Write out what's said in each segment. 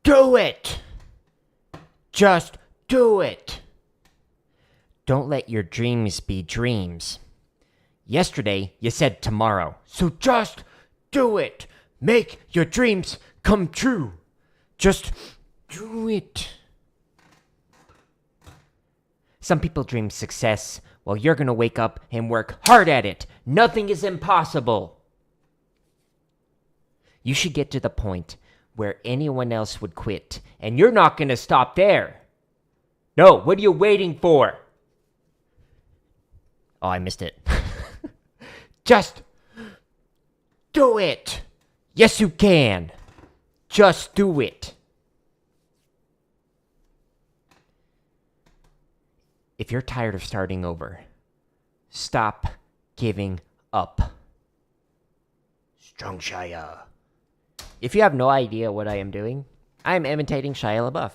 do it. Just do it. Don't let your dreams be dreams. Yesterday, you said tomorrow. So just do it. Make your dreams come true. Just do it. Some people dream success. Well, you're going to wake up and work hard at it. Nothing is impossible. You should get to the point where anyone else would quit. And you're not going to stop there. No, what are you waiting for? Oh, I missed it. Just do it. Yes, you can. Just do it. If you're tired of starting over, stop giving up. Strong Shia. If you have no idea what I am doing, I am imitating Shia LaBeouf.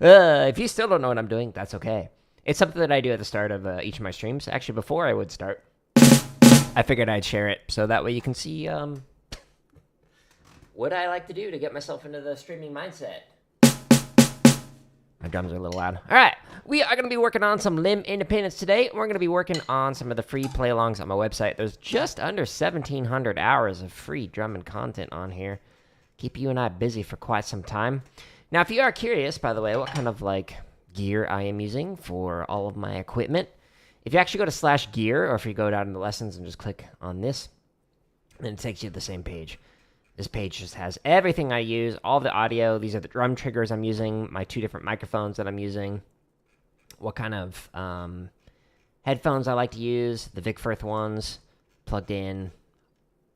If you still don't know what I'm doing, that's okay. It's something that I do at the start of each of my streams. Actually, before I would start, I figured I'd share it so that way you can see what I like to do to get myself into the streaming mindset. My drums are a little loud. All right, we are going to be working on some limb independence today. We're going to be working on some of the free play-alongs on my website. There's just under 1,700 hours of free drumming content on here. Keep you and I busy for quite some time. Now, if you are curious, by the way, what kind of gear I am using for all of my equipment, if you actually go to /gear, or if you go down into lessons and just click on this, then it takes you to the same page. This page just has everything I use, all the audio. These are the drum triggers I'm using, my 2 different microphones that I'm using, what kind of headphones I like to use, the Vic Firth ones, plugged in,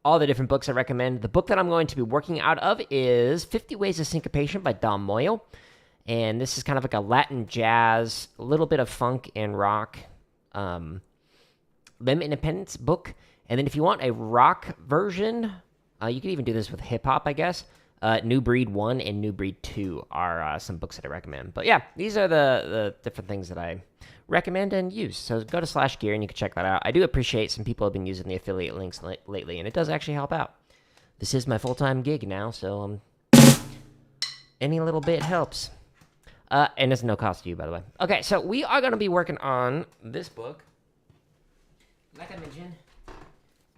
all the different books I recommend. The book that I'm going to be working out of is 50 Ways of Syncopation by Dom Moyle. And this is kind of like a Latin jazz, a little bit of funk and rock, limb independence book. And then if you want a rock version, you could even do this with hip-hop, I guess. New Breed 1 and New Breed 2 are some books that I recommend. But yeah, these are the different things that I recommend and use. So go to /gear and you can check that out. I do appreciate some people have been using the affiliate links lately, and it does actually help out. This is my full-time gig now, so any little bit helps. And it's no cost to you, by the way. Okay, so we are going to be working on this book. Like I mentioned,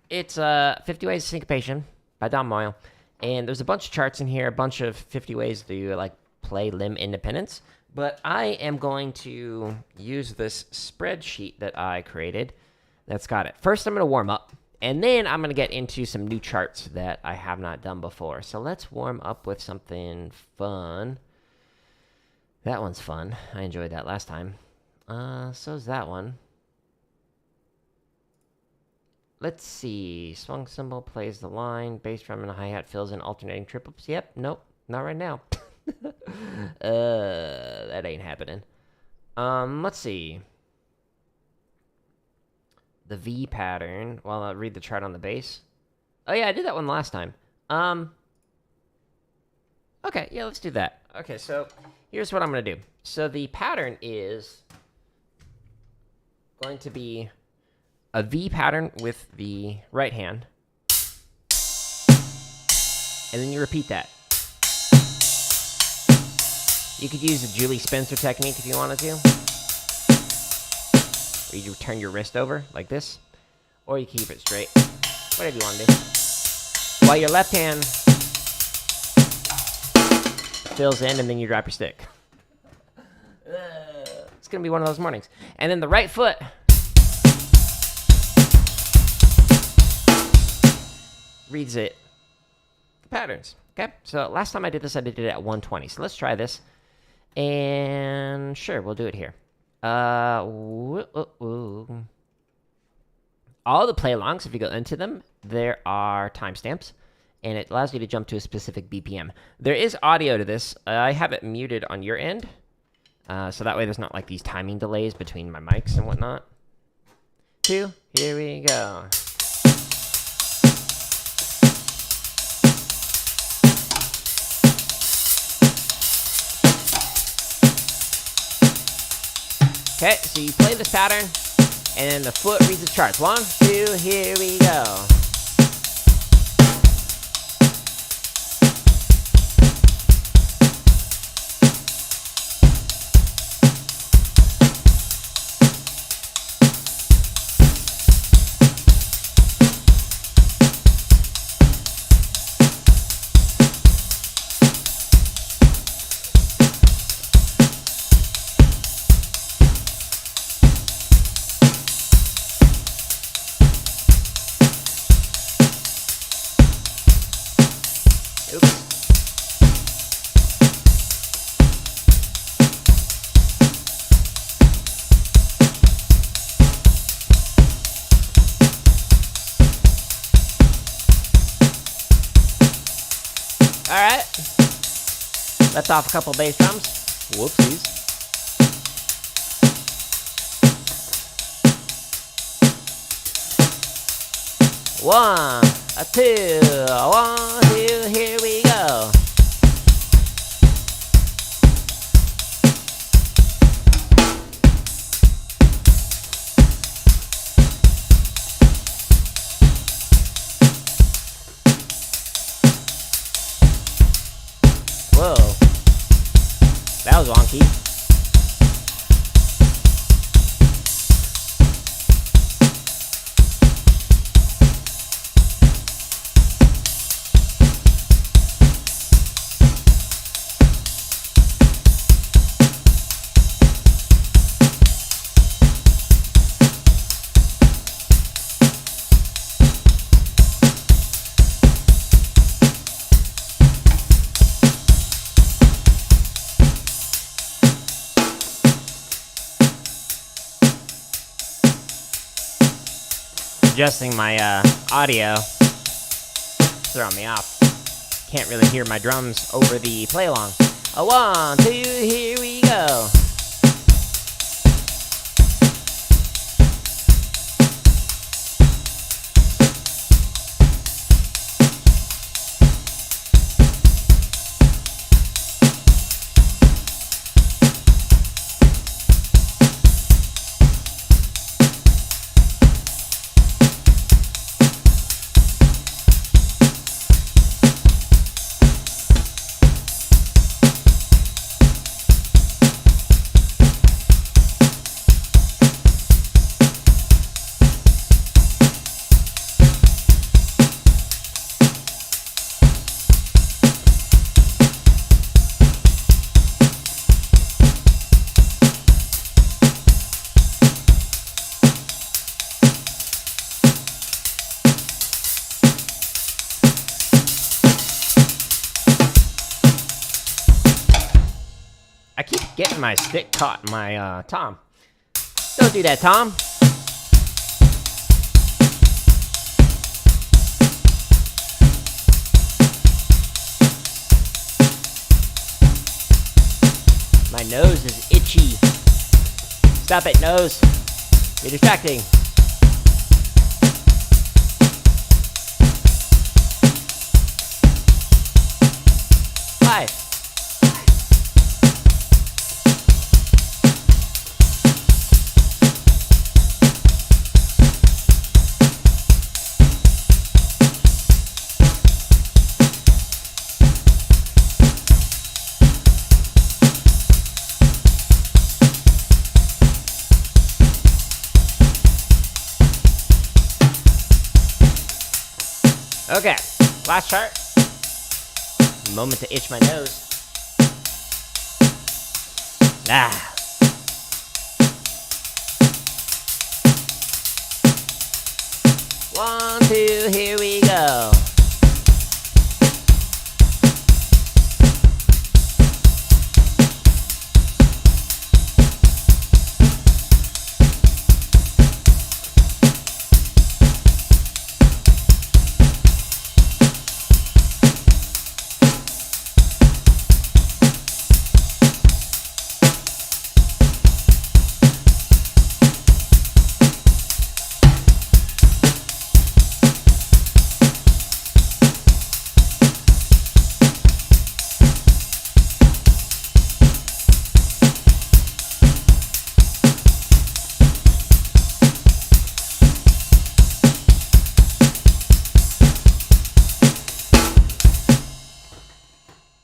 it's 50 Ways of Syncopation by Dom Moyle. And there's a bunch of charts in here, a bunch of 50 ways to play limb independence. But I am going to use this spreadsheet that I created that's got it. First, I'm going to warm up. And then I'm going to get into some new charts that I have not done before. So let's warm up with something fun. That one's fun. I enjoyed that last time. So's that one. Let's see. Swung cymbal plays the line. Bass drum and a hi-hat fills in alternating triples. Yep. Nope. Not right now. That ain't happening. Let's see. The V pattern. Well, I'll read the chart on the bass. Oh, yeah, I did that one last time. Okay, yeah, let's do that. Okay, so here's what I'm going to do. So the pattern is going to be a V pattern with the right hand. And then you repeat that. You could use the Julie Spencer technique if you wanted to. Or you turn your wrist over like this. Or you keep it straight. Whatever you want to do. While your left hand fills in and then you drop your stick. It's going to be one of those mornings. And then the right foot reads it. The patterns. Okay? So last time I did this, I did it at 120. So let's try this. And sure, we'll do it here. All the play-alongs, if you go into them, there are timestamps, and it allows you to jump to a specific BPM. There is audio to this. I have it muted on your end, so that way there's not like these timing delays between my mics and whatnot. 2, here we go. Okay, so you play this pattern, and then the foot reads the charts. 1, 2, here we go. Oops. Alright. Left off a couple bass drums. Whoopsies. One, two, here we go. Whoa. That was wonky. Adjusting my audio, throwing me off. Can't really hear my drums over the play along. A 1, 2, here we go. I keep getting my stick caught in my tom. Don't do that, Tom. My nose is itchy. Stop it, nose. You're distracting. Hi. Okay, last chart. Moment to itch my nose. Ah. One, two, here we go.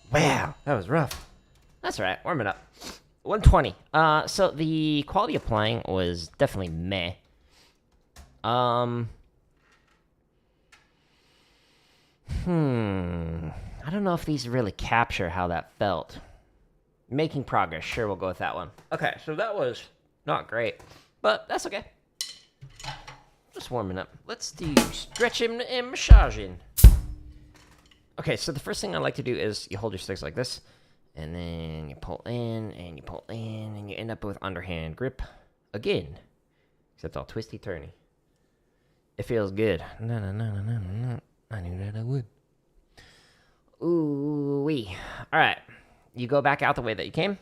Wow, that was rough. That's all right, warming up. 120. So the quality of playing was definitely meh. I don't know if these really capture how that felt. Making progress, sure, we'll go with that one. Okay, so that was not great, but that's okay. Just warming up. Let's do stretching and massaging. Okay, so the first thing I like to do is you hold your sticks like this, and then you pull in, and you pull in, and you end up with underhand grip again. Except all twisty-turny. It feels good. No, no, no, no, no, no. I knew that I would. Ooh-wee. All right. You go back out the way that you came.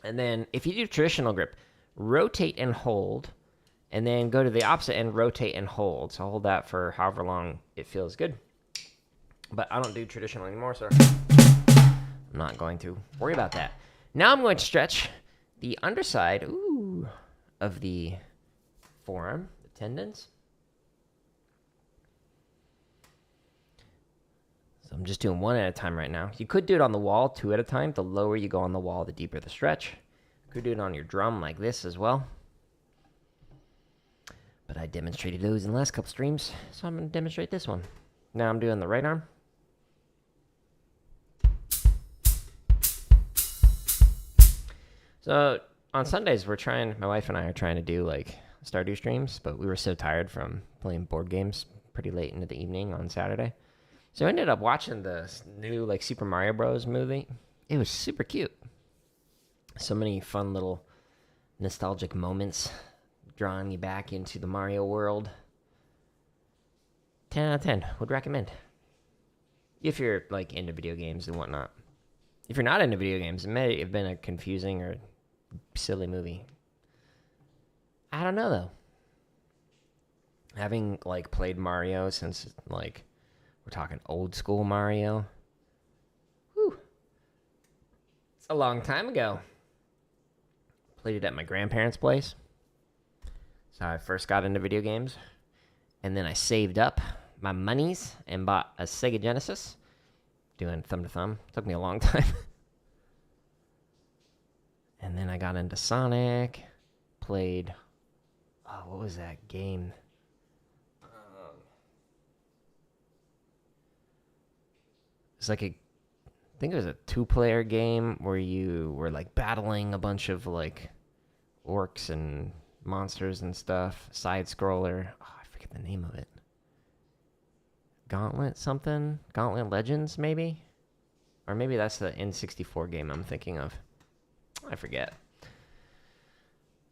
And then if you do traditional grip, rotate and hold, and then go to the opposite end, rotate and hold. So hold that for however long it feels good. But I don't do traditional anymore, so I'm not going to worry about that. Now I'm going to stretch the underside of the forearm, the tendons. So I'm just doing one at a time right now. You could do it on the wall, 2 at a time. The lower you go on the wall, the deeper the stretch. You could do it on your drum like this as well. But I demonstrated those in the last couple streams, so I'm going to demonstrate this one. Now I'm doing the right arm. So on Sundays, my wife and I are trying to do like Stardew streams, but we were so tired from playing board games pretty late into the evening on Saturday. So I ended up watching the new like Super Mario Bros. Movie. It was super cute. So many fun little nostalgic moments drawing you back into the Mario world. 10 out of 10. Would recommend. If you're like into video games and whatnot. If you're not into video games, it may have been a confusing or silly movie. I don't know though. Having like played Mario since like we're talking old school Mario. Whew. It's a long time ago. Played it at my grandparents' place. That's how I first got into video games. And then I saved up my monies and bought a Sega Genesis. Doing thumb to thumb. Took me a long time. And then I got into Sonic. Played... Oh, what was that game? It's like I think it was a 2-player game where you were like battling a bunch of like orcs and monsters and stuff. Side scroller. Oh, I forget the name of it. Gauntlet something? Gauntlet Legends, maybe? Or maybe that's the N64 game I'm thinking of. I forget.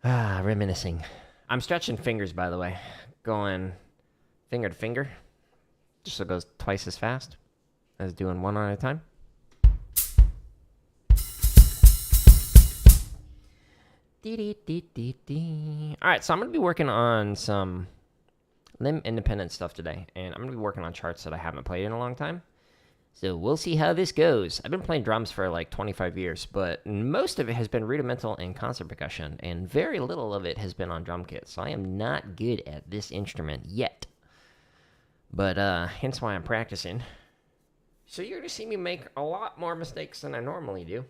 Reminiscing. I'm stretching fingers, by the way. Going finger to finger. Just so it goes twice as fast as doing one at a time. Alright, so I'm going to be working on some limb independent stuff today. And I'm going to be working on charts that I haven't played in a long time. So we'll see how this goes. I've been playing drums for like 25 years, but most of it has been rudimental in concert percussion, and very little of it has been on drum kits. So I am not good at this instrument yet. But hence why I'm practicing. So you're going to see me make a lot more mistakes than I normally do.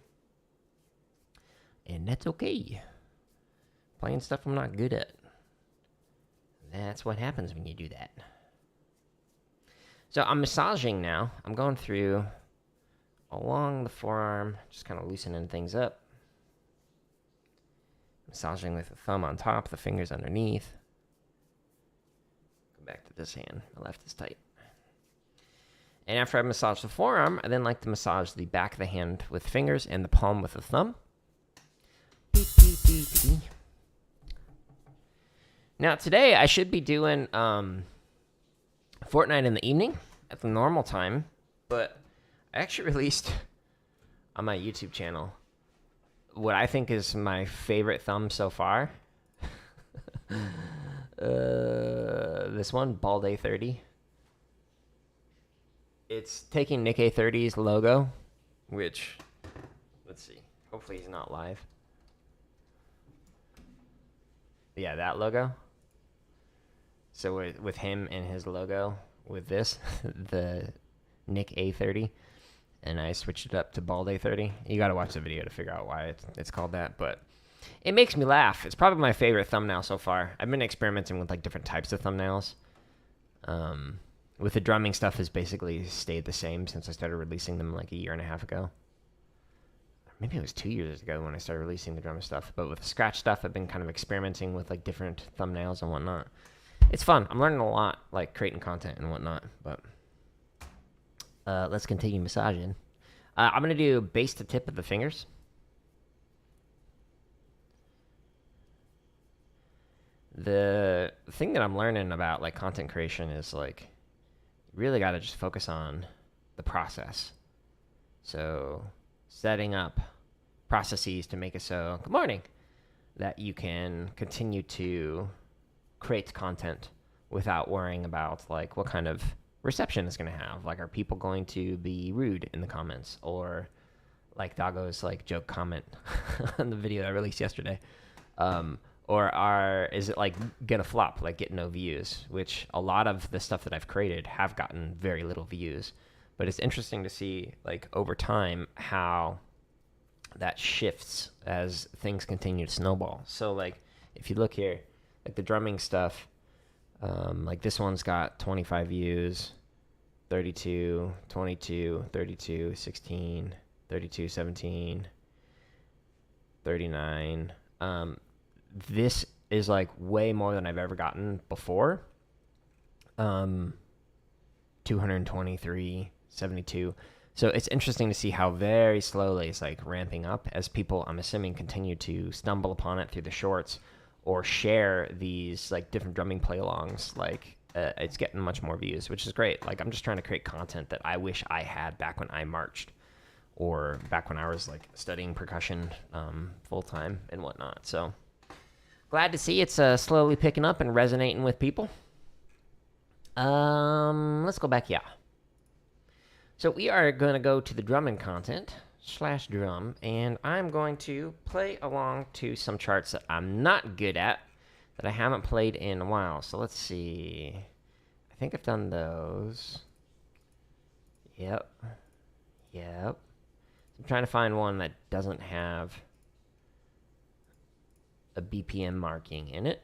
And that's okay. Playing stuff I'm not good at. That's what happens when you do that. So I'm massaging now. I'm going through along the forearm, just kind of loosening things up. Massaging with the thumb on top, the fingers underneath. Go back to this hand. The left is tight. And after I massage the forearm, I then like to massage the back of the hand with fingers and the palm with the thumb. Now today I should be doing Fortnite in the evening at the normal time, but I actually released on my YouTube channel what I think is my favorite thumb so far. This one, Bald A30. It's taking Nick A30's logo, which, let's see, hopefully he's not live. Yeah, that logo. So with him and his logo, with this, the Nick A30, and I switched it up to Bald A30. You got to watch the video to figure out why it's called that, but it makes me laugh. It's probably my favorite thumbnail so far. I've been experimenting with like different types of thumbnails. With the drumming stuff has basically stayed the same since I started releasing them like a year and a half ago. Maybe it was 2 years ago when I started releasing the drum stuff. But with the scratch stuff, I've been kind of experimenting with like different thumbnails and whatnot. It's fun. I'm learning a lot, like creating content and whatnot. But Let's continue massaging. I'm going to do base to tip of the fingers. The thing that I'm learning about like content creation is like you really got to just focus on the process. So setting up processes to make it so good morning that you can continue to create content without worrying about like what kind of reception it's going to have. Like, are people going to be rude in the comments, or like Doggo's like joke comment on the video I released yesterday? Or is it like gonna flop, like get no views? Which a lot of the stuff that I've created have gotten very little views, but it's interesting to see like over time how that shifts as things continue to snowball. So like if you look here, like the drumming stuff, like this one's got 25 views, 32, 22, 32, 16, 32, 17, 39. This is like way more than I've ever gotten before. 223, 72. So it's interesting to see how very slowly it's like ramping up as people, I'm assuming, continue to stumble upon it through the shorts or share these like different drumming play-alongs. Like it's getting much more views, which is great. Like I'm just trying to create content that I wish I had back when I marched, or back when I was like studying percussion full time and whatnot. So glad to see it's slowly picking up and resonating with people. Let's go back, yeah. So we are going to go to the drumming content / drum, and I'm going to play along to some charts that I'm not good at, that I haven't played in a while. So let's see. I think I've done those. Yep. I'm trying to find one that doesn't have a BPM marking in it.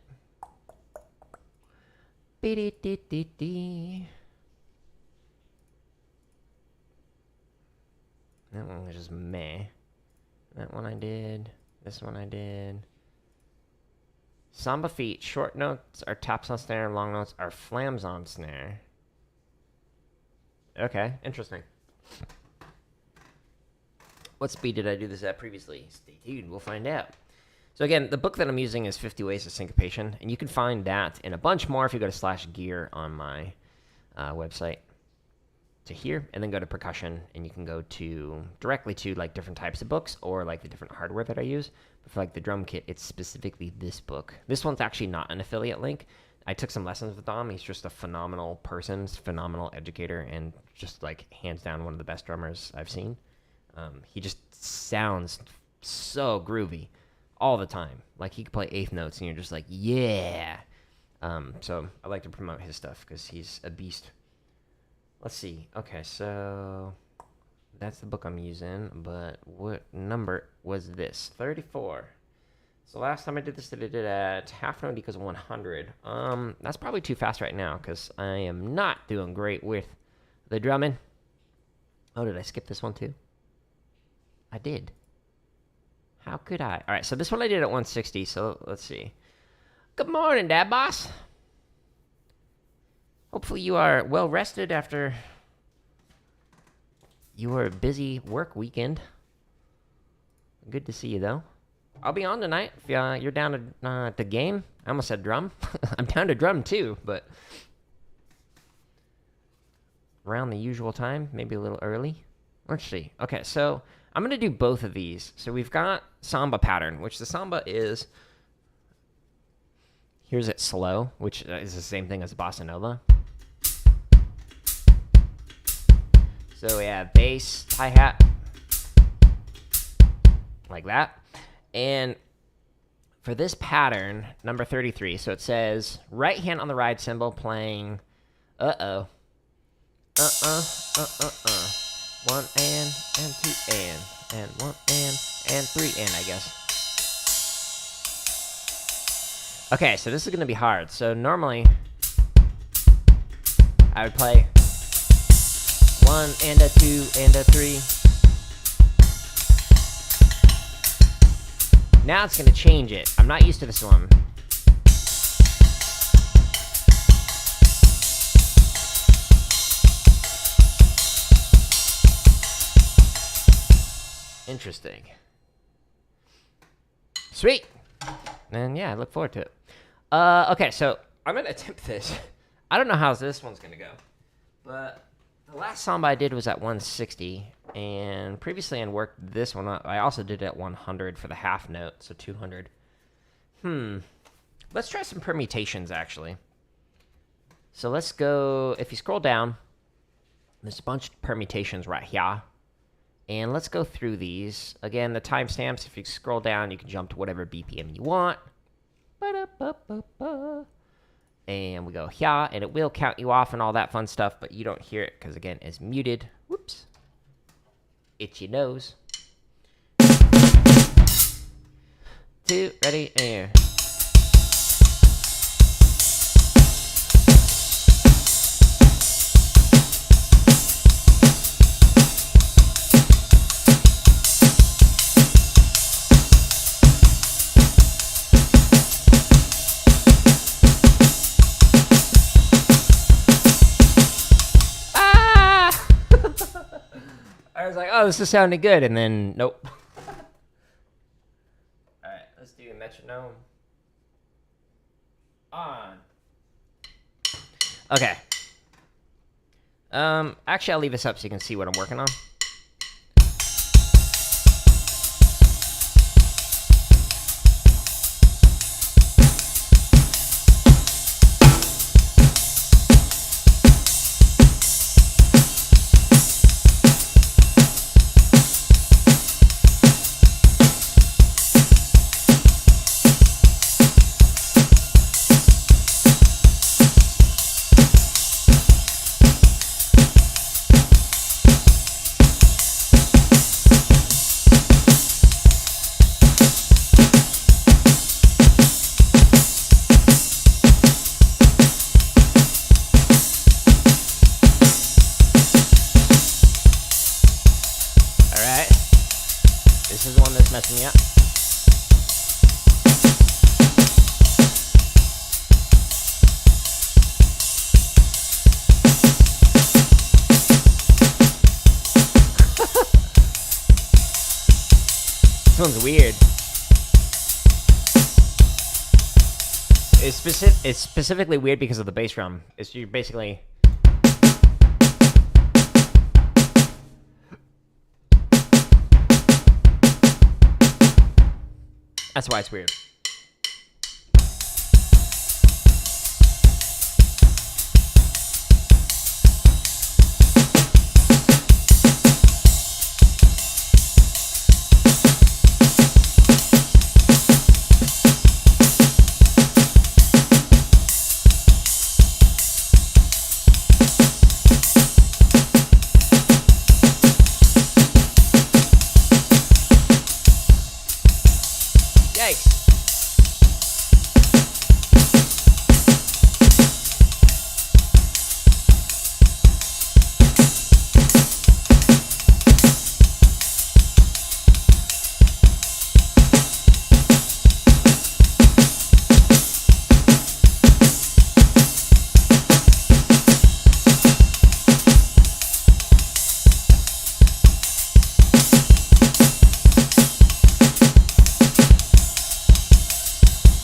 That one was just meh. That one I did. This one I did. Samba feet. Short notes are taps on snare. Long notes are flams on snare. Okay, interesting. What speed did I do this at previously? Stay tuned, we'll find out. So again, the book that I'm using is 50 Ways to Syncopation, and you can find that and a bunch more if you go to /gear on my website to here, and then go to percussion, and you can go to directly to like different types of books or like the different hardware that I use. But for like the drum kit, it's specifically this book. This one's actually not an affiliate link. I took some lessons with Dom. He's just a phenomenal person, phenomenal educator, and just like hands down one of the best drummers I've seen. He just sounds so groovy all the time. Like he can play eighth notes and you're just like, yeah. So I like to promote his stuff because he's a beast. Let's see. Okay, so that's the book I'm using, but what number was this? 34. So last time I did this, I did it at half note equals 100. That's probably too fast right now because I am not doing great with the drumming. Oh, did I skip this one too? I did. How could I? All right, so this one I did at 160, so let's see. Good morning, Dad Boss. Hopefully you are well rested after your busy work weekend. Good to see you, though. I'll be on tonight if you're down to the game. I almost said drum. I'm down to drum, too, but around the usual time, maybe a little early. Let's see. Okay, so I'm going to do both of these. So we've got Samba pattern, which the Samba is, here's it slow, which is the same thing as Bossa Nova. So we have bass, hi-hat, like that. And for this pattern, number 33, so it says right hand on the ride cymbal playing uh-oh, one and two and one and three and, I guess. Okay, so this is going to be hard. So normally I would play 1 and a 2 and a 3. Now it's going to change it. I'm not used to this one. Interesting. Sweet. And yeah, I look forward to it. Okay, so I'm gonna attempt this. I don't know how this one's gonna go, but the last Samba I did was at 160, and previously I worked this one. I also did it at 100 for the half note, so 200. Let's try some permutations, actually. So let's go, if you scroll down, there's a bunch of permutations right here. And let's go through these. Again, the timestamps, if you scroll down, you can jump to whatever BPM you want. And we go here, and it will count you off and all that fun stuff, but you don't hear it because, again, it's muted. Whoops. Itchy nose. 2, ready, and I was like, oh, this is sounding good, and then nope. All right, let's do metronome on. Okay. Actually, I'll leave this up so you can see what I'm working on. This is the one that's messing me up. This one's weird. It's specifically weird because of the bass drum. It's you basically. That's why it's weird.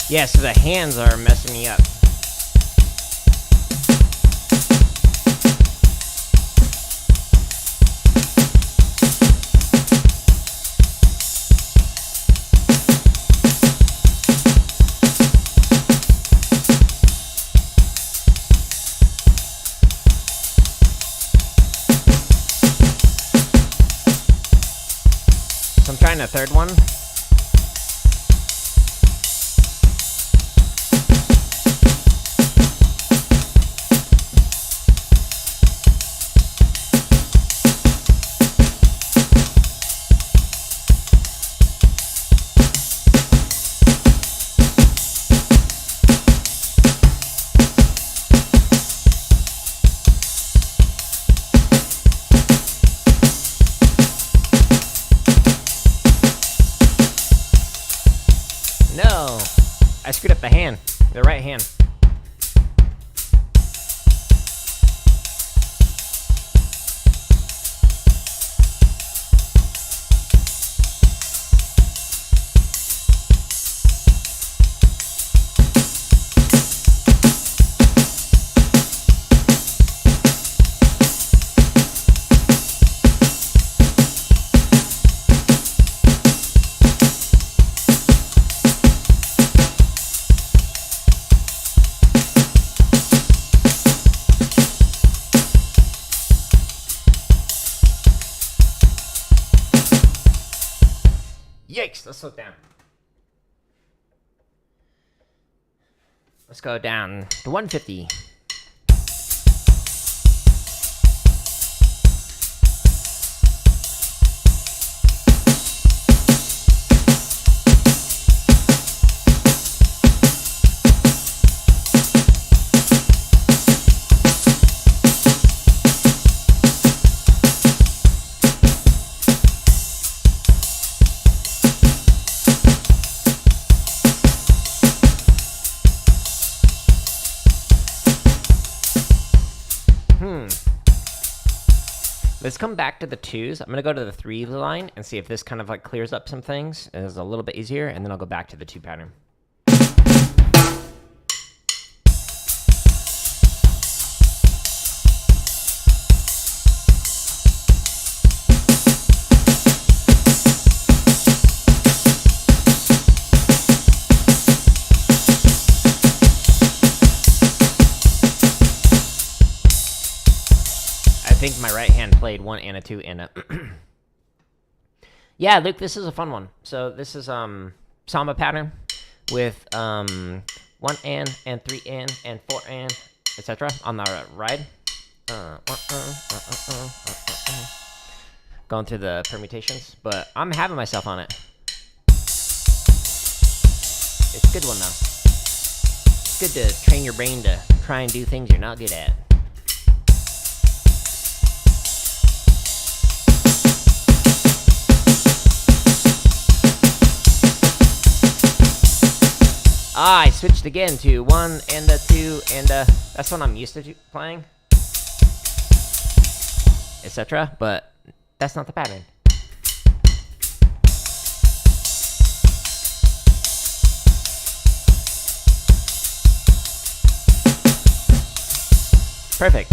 Yeah, so the hands are messing me up. So I'm trying a third one. No, I screwed up the hand, the right hand. Yikes, let's slow down. Let's go down to 150. Let's come back to the 2s. I'm going to go to the 3 line and see if this kind of like clears up some things. It is a little bit easier, and then I'll go back to the 2 pattern. I think my right hand played 1 and a 2 and a... Yeah, Luke, this is a fun one. So this is Samba pattern with 1 and 3 and 4 and, etc. on the ride. Going through the permutations, but I'm having myself on it. It's a good one, though. It's good to train your brain to try and do things you're not good at. I switched again to 1 and a 2 and a... That's what I'm used to playing, etc. But that's not the pattern. Perfect.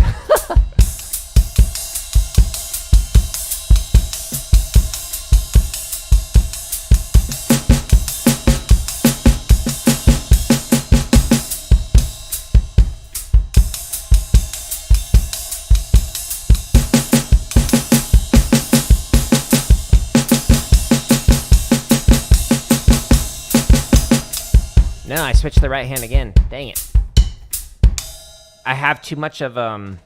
No, I switched the right hand again. Dang it. I have too much of a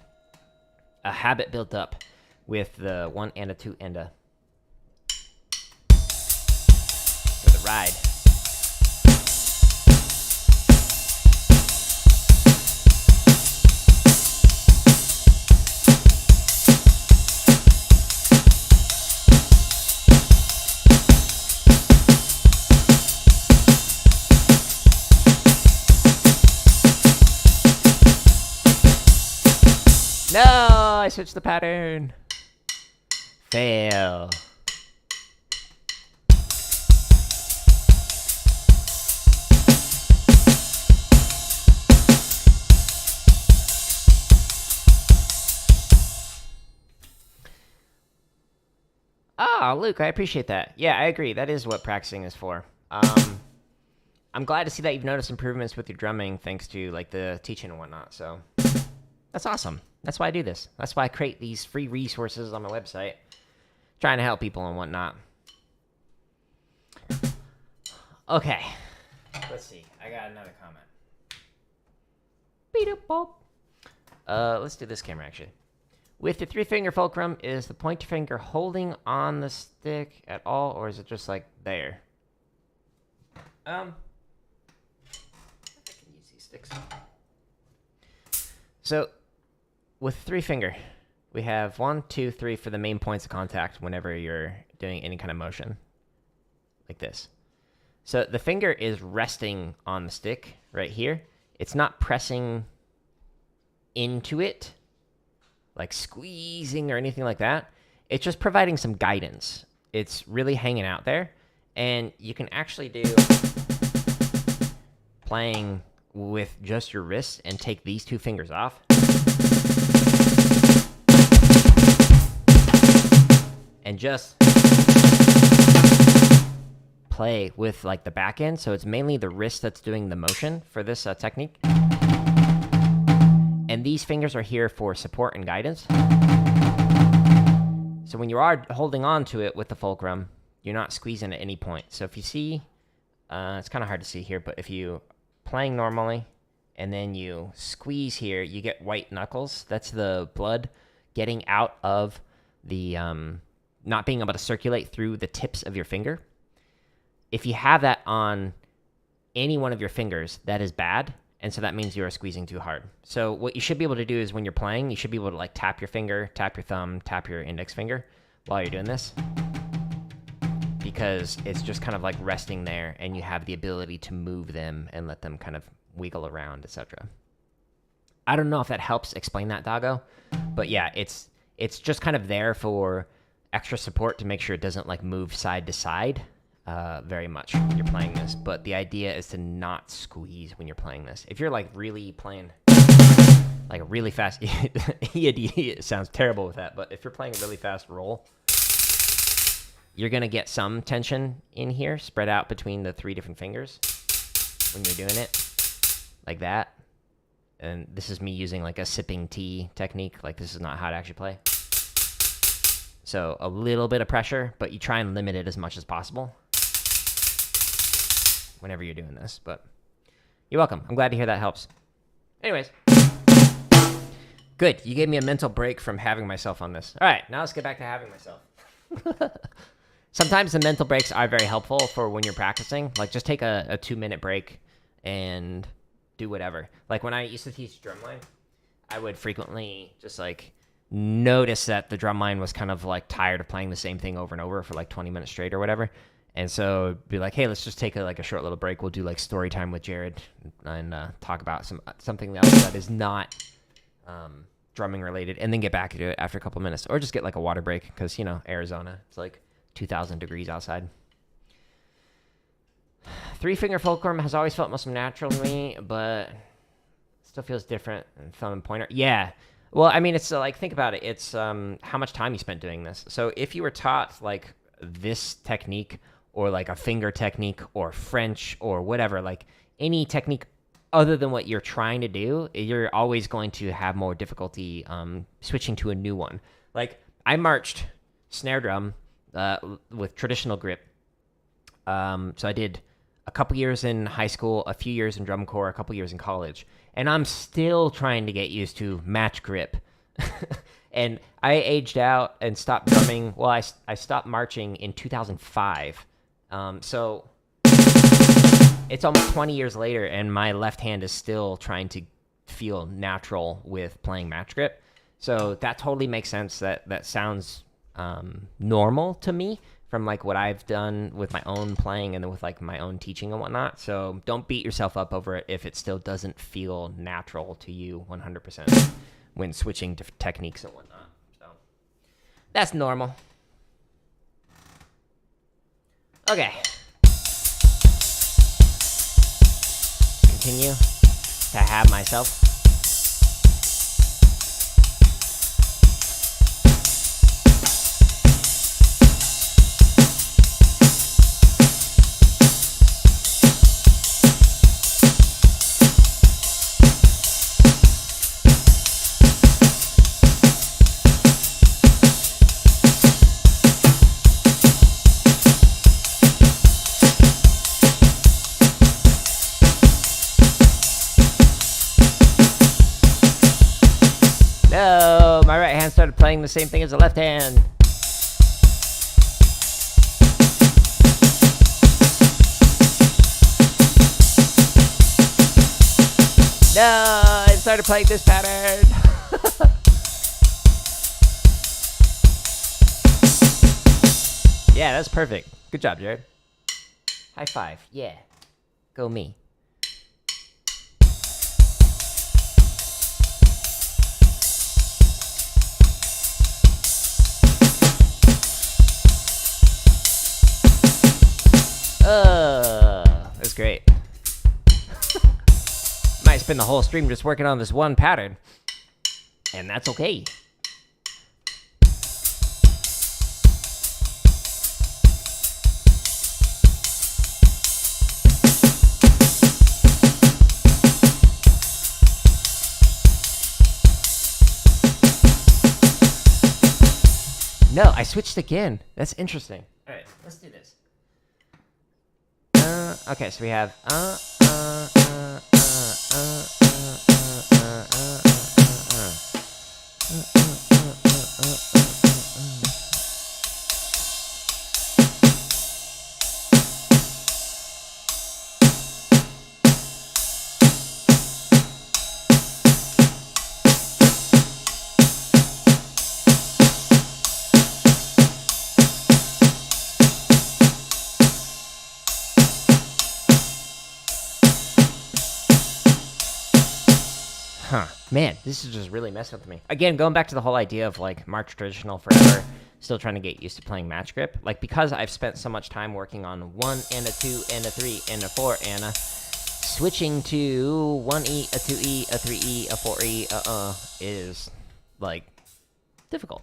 habit built up with the 1 and a 2 and a for the ride. No, I switched the pattern. Fail. Ah, Luke, I appreciate that. Yeah, I agree. That is what practicing is for. I'm glad to see that you've noticed improvements with your drumming thanks to like the teaching and whatnot. So that's awesome. That's why I do this. That's why I create these free resources on my website, trying to help people and whatnot. Okay. Let's see. I got another comment. Beat up, Bob. Let's do this camera, actually. With the 3-finger fulcrum, is the pointer finger holding on the stick at all, or is it just, like, there? I can use these sticks. So... with 3-finger, we have 1, 2, 3 for the main points of contact whenever you're doing any kind of motion, like this. So the finger is resting on the stick right here. It's not pressing into it, like squeezing or anything like that. It's just providing some guidance. It's really hanging out there, and you can actually do playing with just your wrists and take these 2 fingers off. And just play with like the back end. So it's mainly the wrist that's doing the motion for this technique. And these fingers are here for support and guidance. So when you are holding on to it with the fulcrum, you're not squeezing at any point. So if you see, it's kind of hard to see here, but if you playing normally and then you squeeze here, you get white knuckles. That's the blood getting out of the, not being able to circulate through the tips of your finger. If you have that on any one of your fingers, that is bad. And so that means you are squeezing too hard. So what you should be able to do is when you're playing, you should be able to like tap your finger, tap your thumb, tap your index finger while you're doing this. Because it's just kind of like resting there and you have the ability to move them and let them kind of wiggle around, etc. I don't know if that helps explain that, Doggo. But yeah, it's just kind of there for extra support to make sure it doesn't like move side to side. Very much when you're playing this, but the idea is to not squeeze when you're playing this. If you're like really playing like a really fast it sounds terrible with that, but if you're playing a really fast roll, you're gonna get some tension in here spread out between the 3 different fingers when you're doing it like that. And this is me using like a sipping tea technique. Like this is not how to actually play. So a little bit of pressure, but you try and limit it as much as possible whenever you're doing this. But you're welcome. I'm glad to hear that helps. Anyways, good. You gave me a mental break from having myself on this. All right, now let's get back to having myself. Sometimes the mental breaks are very helpful for when you're practicing. Like just take a 2-minute break and do whatever. Like when I used to teach drumline, I would frequently just like notice that the drum line was kind of like tired of playing the same thing over and over for like 20 minutes straight or whatever. And so be like, hey, let's just take a short little break. We'll do like story time with Jared and talk about something else that is not drumming related, and then get back to it after a couple minutes, or just get like a water break because, you know, Arizona, it's like 2,000 degrees outside. 3-finger fulcrum has always felt most natural to me, but still feels different than thumb and pointer. Yeah. Well, I mean, it's like, think about it. It's how much time you spent doing this. So if you were taught like this technique or like a finger technique or French or whatever, like any technique other than what you're trying to do, you're always going to have more difficulty switching to a new one. Like I marched snare drum with traditional grip. So I did a couple years in high school, a few years in drum corps, a couple years in college. And I'm still trying to get used to match grip. And I aged out and stopped drumming. Well, I stopped marching in 2005. So it's almost 20 years later, and my left hand is still trying to feel natural with playing match grip. So that totally makes sense. That sounds normal to me from like what I've done with my own playing and then with like my own teaching and whatnot. So don't beat yourself up over it if it still doesn't feel natural to you 100% when switching to techniques and whatnot. So that's normal. Okay. Continue to have myself. No, my right hand started playing the same thing as the left hand. No, it started playing this pattern. Yeah, that's perfect. Good job, Jared. High five. Yeah. Go me. That's great. Might spend the whole stream just working on this one pattern, and that's okay. No, I switched again. That's interesting. All right. Let's do this. Okay, so we have Man, this is just really messing with me. Again, going back to the whole idea of like March traditional forever, still trying to get used to playing match grip. Like, because I've spent so much time working on 1 and a 2 and a 3 and a 4 and a switching to 1E, a 2E, a 3E, a 4E, is like difficult.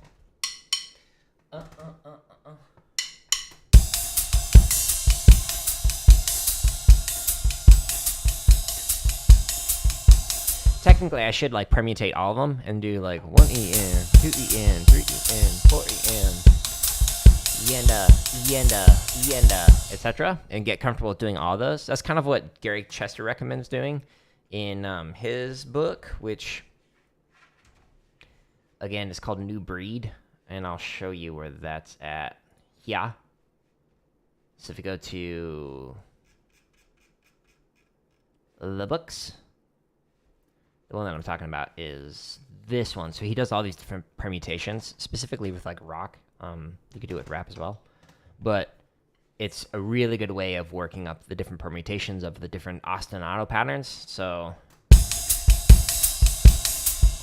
Technically, I should like permutate all of them and do like 1E in, 2E in, 3E in, 4E in, yenda, etc., and get comfortable with doing all those. That's kind of what Gary Chester recommends doing in his book, which again is called New Breed, and I'll show you where that's at. Yeah. So if you go to the books. The one that I'm talking about is this one. So he does all these different permutations, specifically with like rock. You could do it with rap as well. But it's a really good way of working up the different permutations of the different ostinato patterns. So,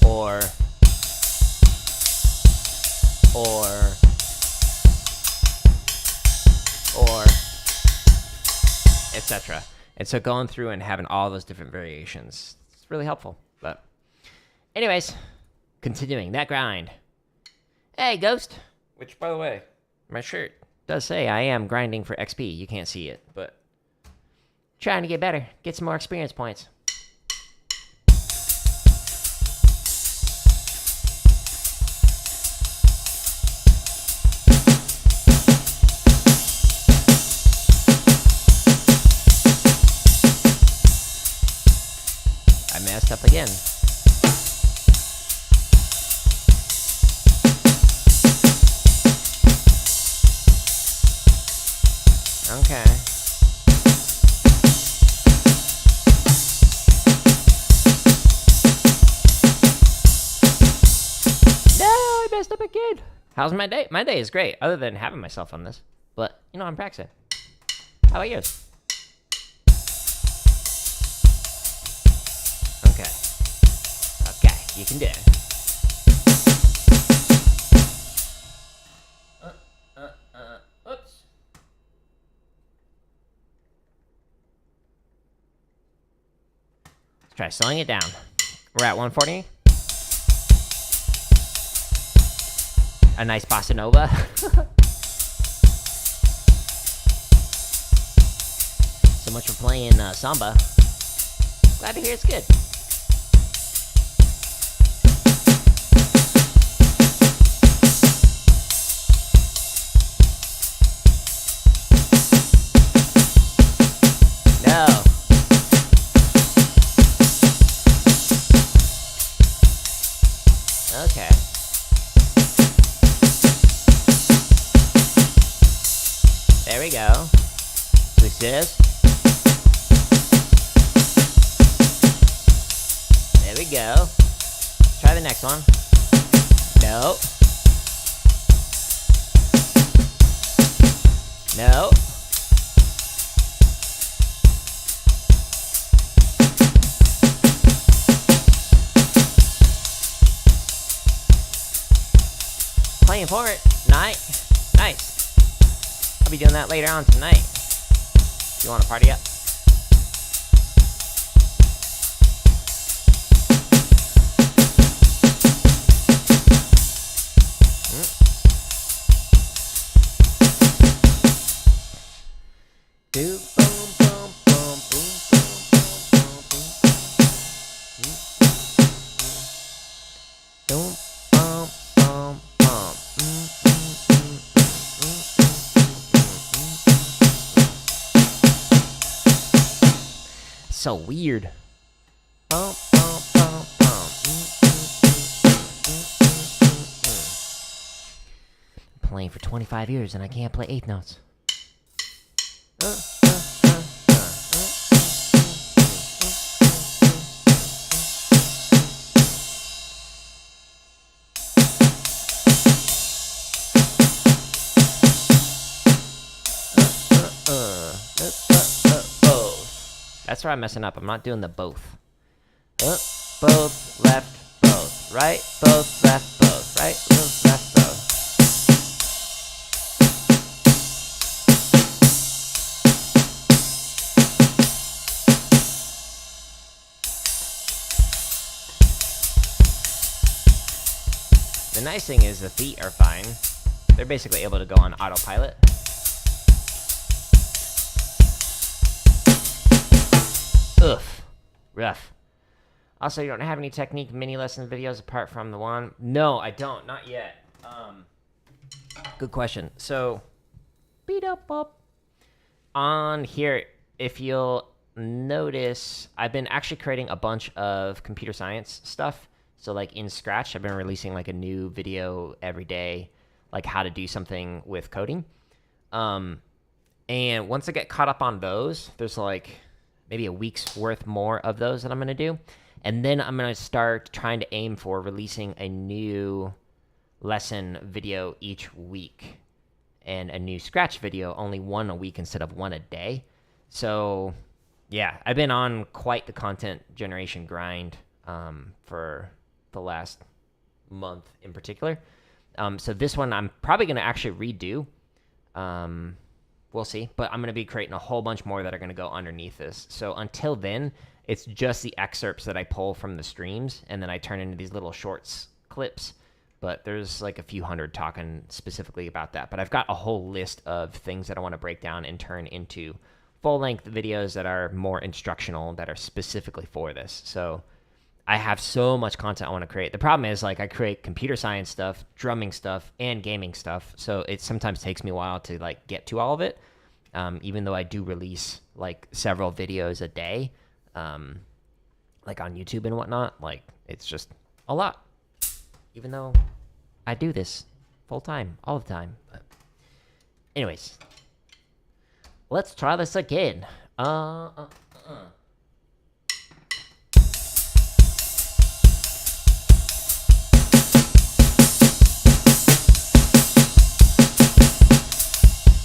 or, etc. And so going through and having all those different variations, it's really helpful. But anyways, continuing that grind. Hey, Ghost. Which, by the way, my shirt does say I am grinding for XP. You can't see it, but trying to get better. Get some more experience points. I messed up again. Okay. No, I messed up again. How's my day? My day is great, other than having myself on this. But, you know, I'm practicing. How about yours? Okay. Okay, you can do it. Oops. Let's try slowing it down. We're at 140. A nice bossa nova. So much for playing Samba. Glad to hear it's good. No. Okay. There we go. Switch this. There we go. Try the next one. No. No. Playing for it. Nice. I'll be doing that later on tonight. You want to party up? Do boom boom boom boom boom boom boom boom. Boom boom boom. so weird. Playing for 25 years and I can't play eighth notes. That's where I'm messing up. I'm not doing the both. Both, left, both, right, both, left, both, right, both, left, both. The nice thing is the feet are fine. They're basically able to go on autopilot. Ugh, rough. Also, you don't have any technique mini lesson videos apart from the one? No, I don't. Not yet. Good question. So, beat up. On here, if you'll notice, I've been actually creating a bunch of computer science stuff. So, like, in Scratch, I've been releasing, like, a new video every day, like, how to do something with coding. And once I get caught up on those, there's, like, maybe a week's worth more of those that I'm going to do. And then I'm going to start trying to aim for releasing a new lesson video each week. And a new Scratch video, only one a week instead of one a day. So, yeah, I've been on quite the content generation grind for the last month in particular. So this one I'm probably going to actually redo. We'll see. But I'm going to be creating a whole bunch more that are going to go underneath this. So until then, it's just the excerpts that I pull from the streams, and then I turn into these little shorts clips. But there's like a few hundred talking specifically about that. But I've got a whole list of things that I want to break down and turn into full-length videos that are more instructional, that are specifically for this. So I have so much content I want to create. The problem is, like, I create computer science stuff, drumming stuff, and gaming stuff. So it sometimes takes me a while to, like, get to all of it. Even though I do release, like, several videos a day, like on YouTube and whatnot. Like, it's just a lot. Even though I do this full time, all the time. But anyways, let's try this again.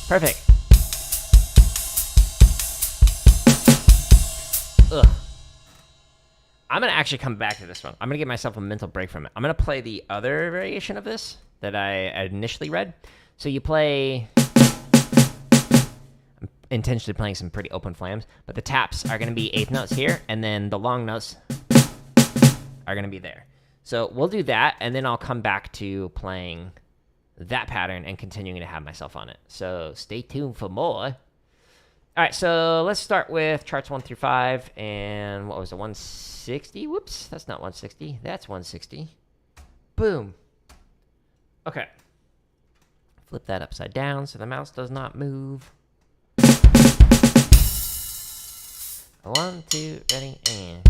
Perfect. Ugh. I'm going to actually come back to this one. I'm going to give myself a mental break from it. I'm going to play the other variation of this that I initially read. So you play... I'm intentionally playing some pretty open flams, but the taps are going to be eighth notes here, and then the long notes are going to be there. So we'll do that, and then I'll come back to playing that pattern and continuing to have myself on it. So stay tuned for more. All right, so let's start with charts 1 through 5, and what was it, 160? Whoops, that's not 160. That's 160. Boom. Okay. Flip that upside down so the mouse does not move. 1, 2, ready, and...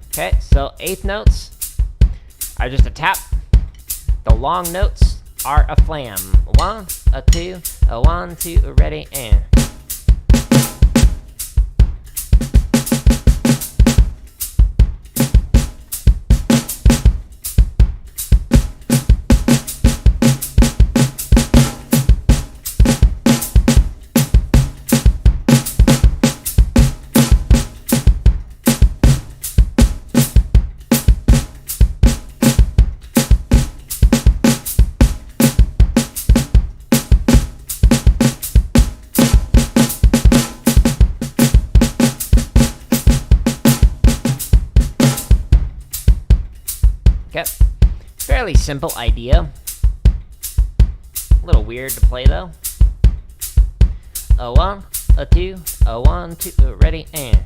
Okay, so eighth notes are just a tap. The long notes are a flam. 1, a 2, a 1, 2, ready, and... Okay, fairly simple idea. A little weird to play though. A 1, a 2, a 1, 2, ready, and...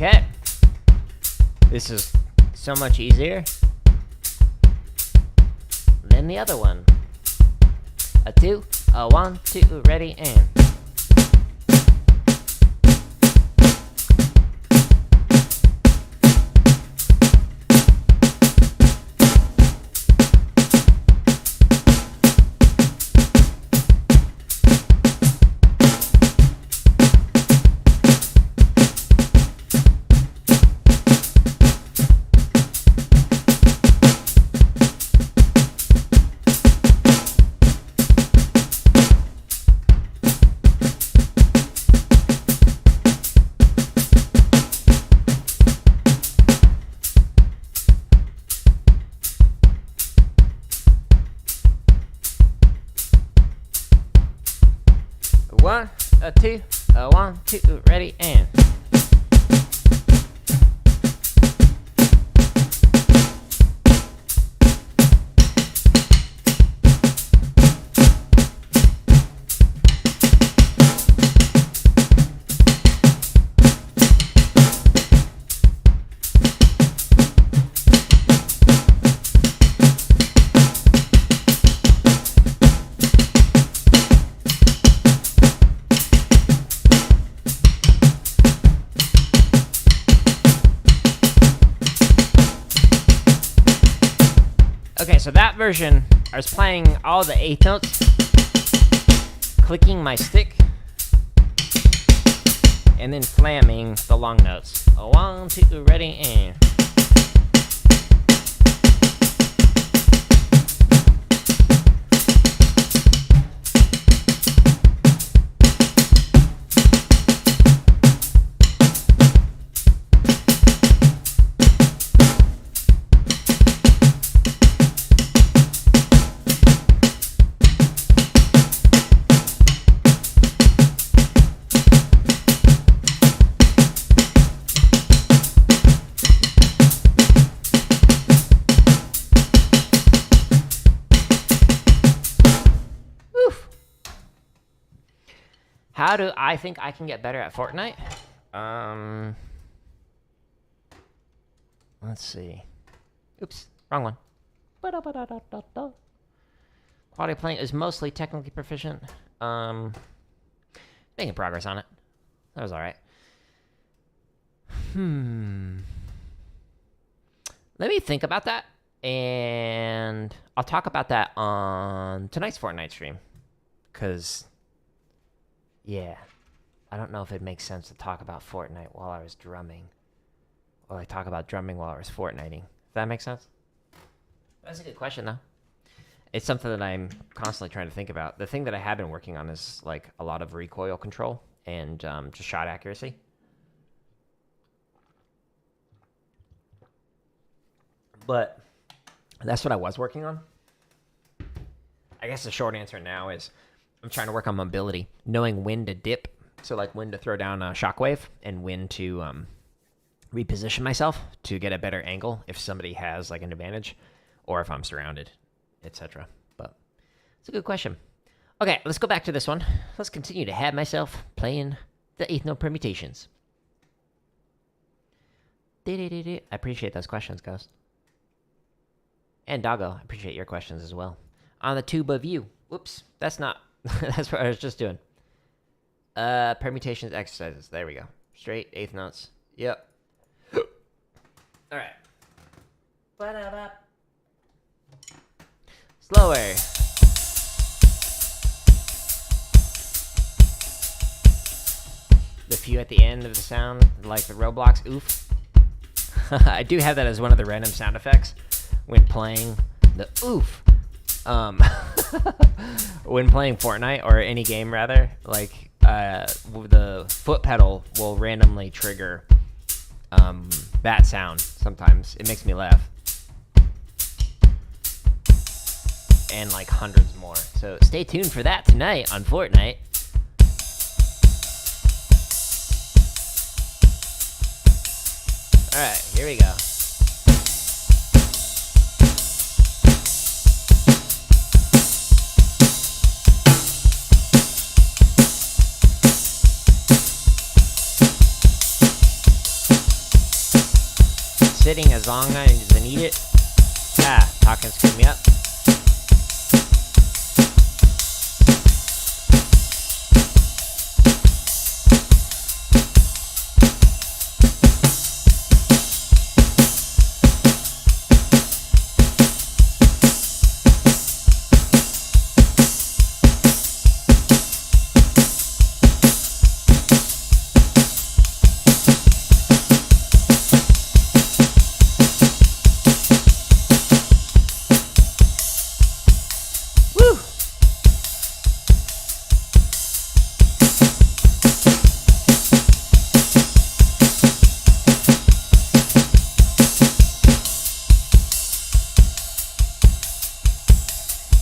Okay. This is so much easier than the other one. A 2, a 1, 2, ready, and... One, a 2, a 1, 2, ready, and... Okay, so that version, I was playing all the 8th notes, clicking my stick, and then slamming the long notes. A 1, 2, ready, and... How do I think I can get better at Fortnite? Let's see. Oops, wrong one. Quality playing is mostly technically proficient. Making progress on it. That was alright. Let me think about that, and I'll talk about that on tonight's Fortnite stream. Because... yeah, I don't know if it makes sense to talk about Fortnite while I was drumming. Or I talk about drumming while I was Fortniting. Does that make sense? That's a good question, though. It's something that I'm constantly trying to think about. The thing that I have been working on is like a lot of recoil control and just shot accuracy. But that's what I was working on. I guess the short answer now is I'm trying to work on mobility, knowing when to dip, so like when to throw down a shockwave and when to reposition myself to get a better angle if somebody has like an advantage or if I'm surrounded, etc. But it's a good question. Okay, let's go back to this one. Let's continue to have myself playing the 8th note permutations. I appreciate those questions, Ghost. And Doggo, I appreciate your questions as well. On the tuba view. Whoops, that's not... that's what I was just doing. Permutations exercises. There we go. Straight 8th notes. Yep. Alright. Slower. The few at the end of the sound, like the Roblox oof. I do have that as one of the random sound effects when playing the oof. When playing Fortnite or any game rather, like the foot pedal will randomly trigger that sound sometimes. It makes me laugh. And like hundreds more. So stay tuned for that tonight on Fortnite. Alright, here we go. sitting as long as I need it. Talking screwed me up.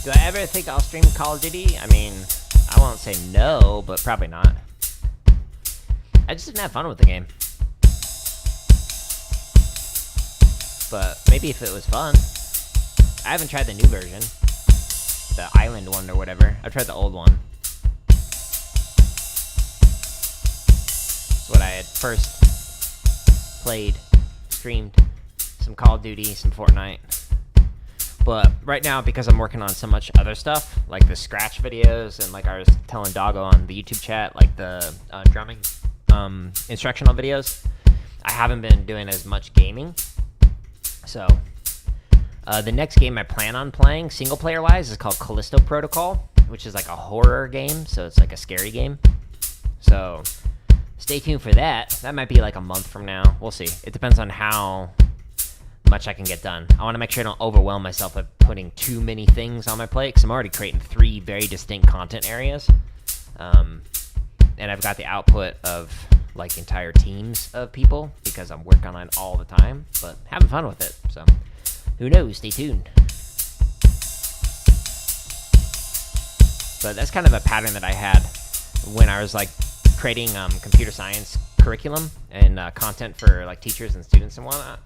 Do I ever think I'll stream Call of Duty? I mean, I won't say no, but probably not. I just didn't have fun with the game. But maybe if it was fun. I haven't tried the new version. The island one or whatever. I've tried the old one. It's what I had first played, streamed. Some Call of Duty, some Fortnite. But right now, because I'm working on so much other stuff, like the scratch videos, and like I was telling Doggo on the YouTube chat, like the drumming instructional videos, I haven't been doing as much gaming. So the next game I plan on playing, single player wise, is called Callisto Protocol, which is like a horror game, so it's like a scary game. So stay tuned for that. That might be like a month from now. We'll see. It depends on how much I can get done. I want to make sure I don't overwhelm myself with putting too many things on my plate, because I'm already creating 3 very distinct content areas. And I've got the output of like entire teams of people because I'm working on it all the time, but having fun with it. So who knows? Stay tuned. But that's kind of a pattern that I had when I was like creating computer science curriculum and content for like teachers and students and whatnot.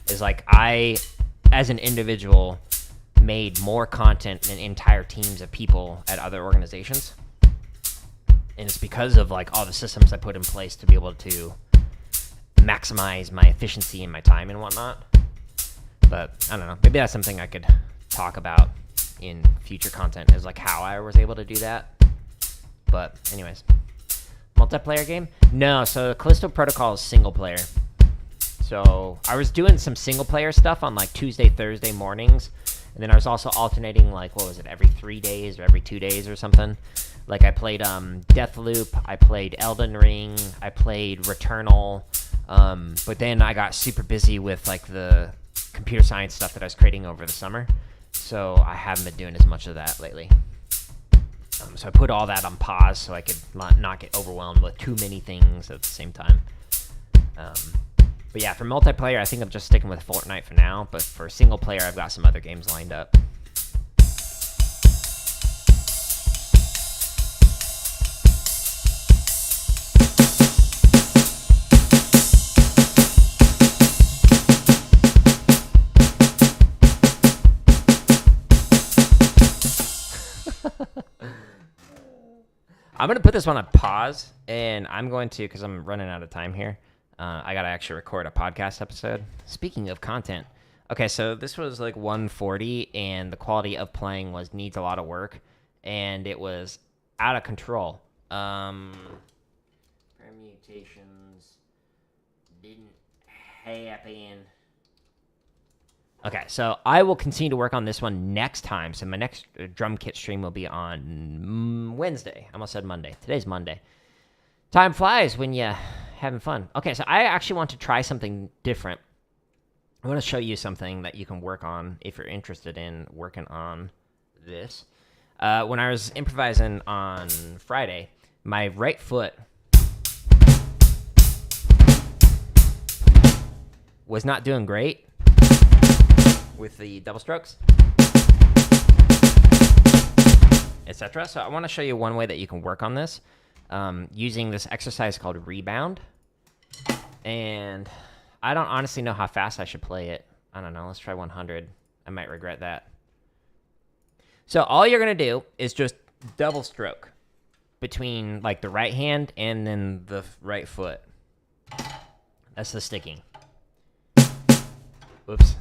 Is like I, as an individual, made more content than entire teams of people at other organizations. And it's because of like all the systems I put in place to be able to maximize my efficiency and my time and whatnot. But I don't know, maybe that's something I could talk about in future content, is like how I was able to do that. But anyways, multiplayer game? No, so Callisto Protocol is single player. So I was doing some single player stuff on like Tuesday, Thursday mornings. And then I was also alternating like, what was it, every 3 days or every 2 days or something. Like I played Deathloop, I played Elden Ring, I played Returnal. But then I got super busy with like the computer science stuff that I was creating over the summer. So I haven't been doing as much of that lately. So I put all that on pause so I could not get overwhelmed with too many things at the same time. But yeah, for multiplayer, I think I'm just sticking with Fortnite for now. But for single player, I've got some other games lined up. I'm going to put this one on pause, and I'm going to, because I'm running out of time here, I got to actually record a podcast episode. Speaking of content, okay, so this was like 140, and the quality of playing needs a lot of work, and it was out of control. Permutations didn't happen. Okay, so I will continue to work on this one next time. So my next drum kit stream will be on Wednesday. I almost said Monday. Today's Monday. Time flies when you're having fun. Okay, so I actually want to try something different. I want to show you something that you can work on if you're interested in working on this. When I was improvising on Friday, my right foot was not doing great with the double strokes, etc. So I want to show you one way that you can work on this using this exercise called Rebound. And I don't honestly know how fast I should play it. I don't know. Let's try 100. I might regret that. So all you're going to do is just double stroke between like the right hand and then the right foot. That's the sticking. Whoops.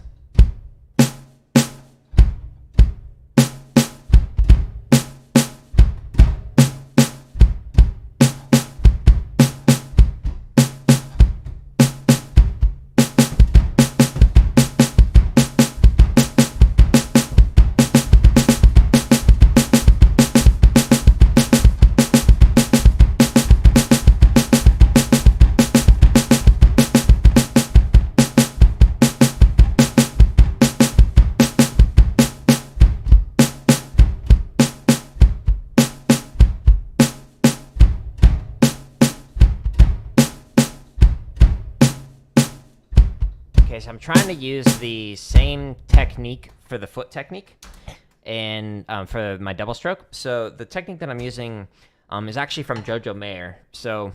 Okay, so I'm trying to use the same technique for the foot technique and for my double stroke. So the technique that I'm using is actually from Jojo Mayer. So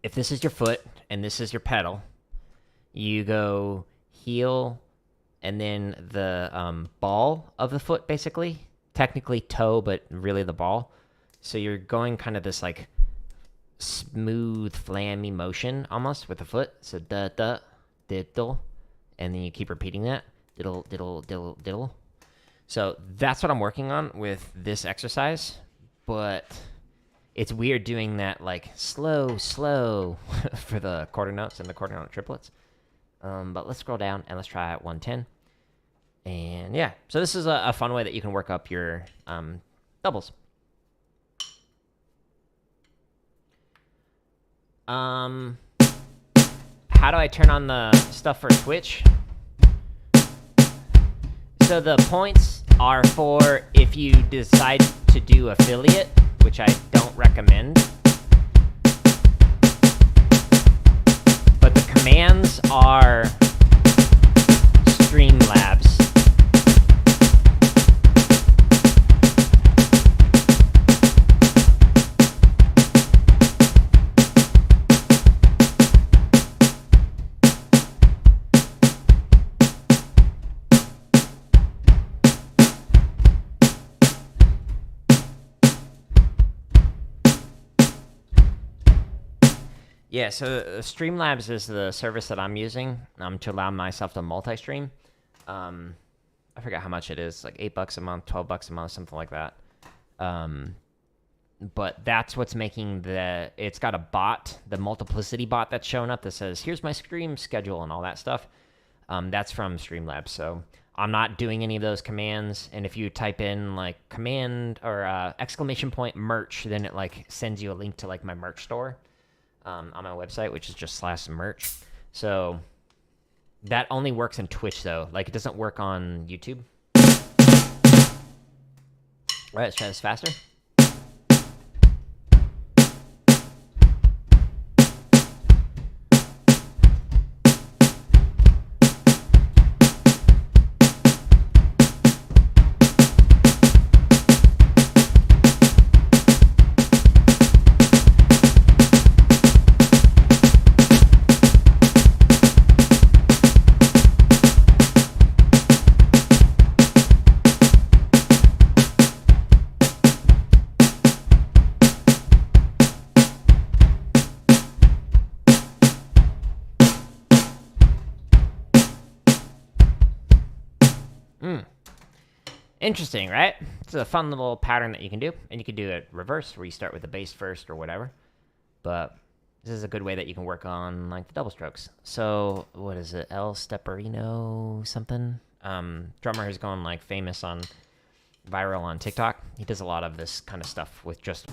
if this is your foot and this is your pedal, you go heel and then the ball of the foot, basically. Technically toe, but really the ball. So you're going kind of this like smooth, flammy motion almost with the foot. So da-da. Diddle, and then you keep repeating that. Diddle, diddle, diddle, diddle. So that's what I'm working on with this exercise, but it's weird doing that like slow for the quarter notes and the quarter note triplets. But let's scroll down and let's try 110. And yeah, so this is a fun way that you can work up your doubles. How do I turn on the stuff for Twitch? So the points are for if you decide to do affiliate, which I don't recommend. But the commands are Streamlabs. Yeah, so Streamlabs is the service that I'm using to allow myself to multi-stream. I forgot how much it is, like $8 a month, $12 a month, something like that. But that's what's making it's got a bot, the multiplicity bot that's showing up that says, here's my stream schedule and all that stuff. That's from Streamlabs. So I'm not doing any of those commands. And if you type in like command or ! merch, then it like sends you a link to like my merch store. On my website, which is just /merch. So that only works in Twitch, though. Like, it doesn't work on YouTube. All right, let's try this faster. Interesting, right? It's a fun little pattern that you can do. And you can do it reverse, where you start with the bass first or whatever. But this is a good way that you can work on like the double strokes. So what is it? El Steparino something? Drummer who's gone like famous on viral on TikTok. He does a lot of this kind of stuff with just...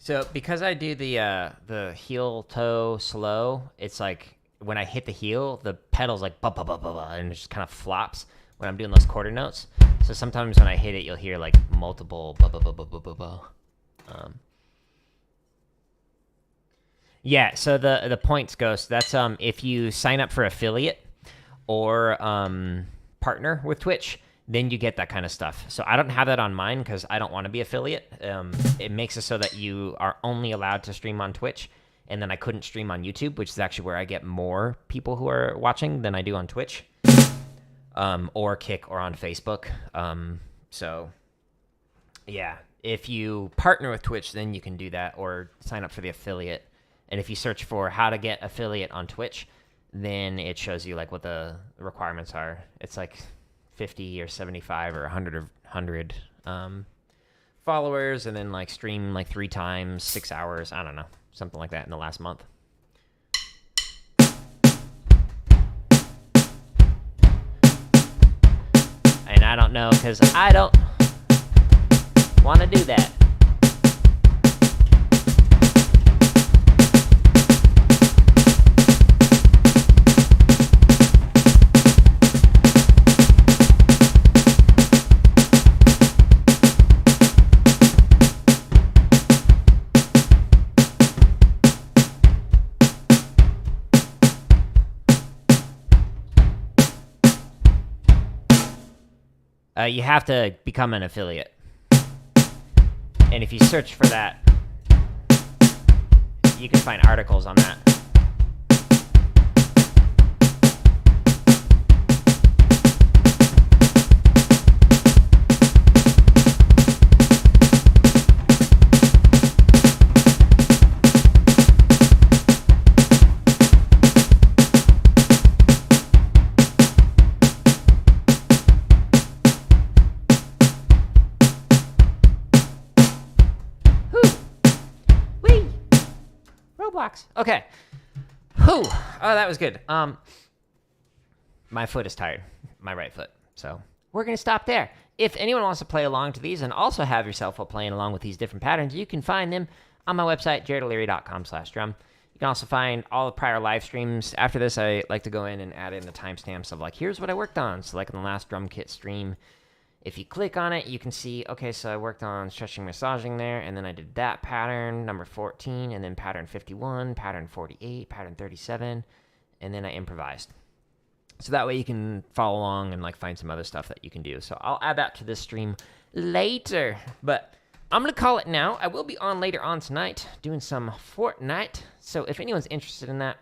So because I do the heel toe slow, it's like when I hit the heel, the pedal's like ba ba ba ba ba, and it just kind of flops when I'm doing those quarter notes. So sometimes when I hit it, you'll hear like multiple ba ba ba ba ba ba ba. Yeah, so the points goes. That's if you sign up for affiliate or partner with Twitch, then you get that kind of stuff. So I don't have that on mine because I don't want to be affiliate. It makes it so that you are only allowed to stream on Twitch, and then I couldn't stream on YouTube, which is actually where I get more people who are watching than I do on Twitch, or Kick, or on Facebook. So yeah, if you partner with Twitch, then you can do that, or sign up for the affiliate. And if you search for how to get affiliate on Twitch, then it shows you like what the requirements are. It's like 50 or 75 or 100 followers, and then like stream like 3 times, 6 hours. I don't know, something like that in the last month. And I don't know because I don't want to do that. You have to become an affiliate. And if you search for that, you can find articles on that. Okay. Whew. Oh, that was good. My foot is tired. My right foot. So we're going to stop there. If anyone wants to play along to these and also have yourself while playing along with these different patterns, you can find them on my website, jaredoleary.com/drum. You can also find all the prior live streams. After this, I like to go in and add in the timestamps of like, here's what I worked on. So like in the last drum kit stream, if you click on it, you can see, okay, so I worked on stretching, massaging there, and then I did that pattern, number 14, and then pattern 51, pattern 48, pattern 37, and then I improvised. So that way you can follow along and like find some other stuff that you can do. So I'll add that to this stream later, but I'm going to call it now. I will be on later on tonight doing some Fortnite, so if anyone's interested in that,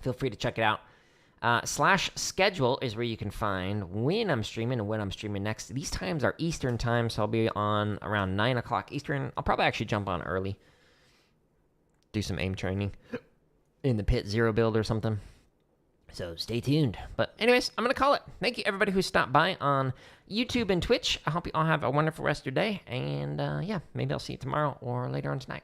feel free to check it out. /schedule is where you can find when I'm streaming and when I'm streaming next. These times are Eastern time, so I'll be on around 9 o'clock Eastern. I'll probably actually jump on early, do some aim training in the pit 0 build or something. So stay tuned. But anyways, I'm going to call it. Thank you, everybody who stopped by on YouTube and Twitch. I hope you all have a wonderful rest of your day. And yeah, maybe I'll see you tomorrow or later on tonight.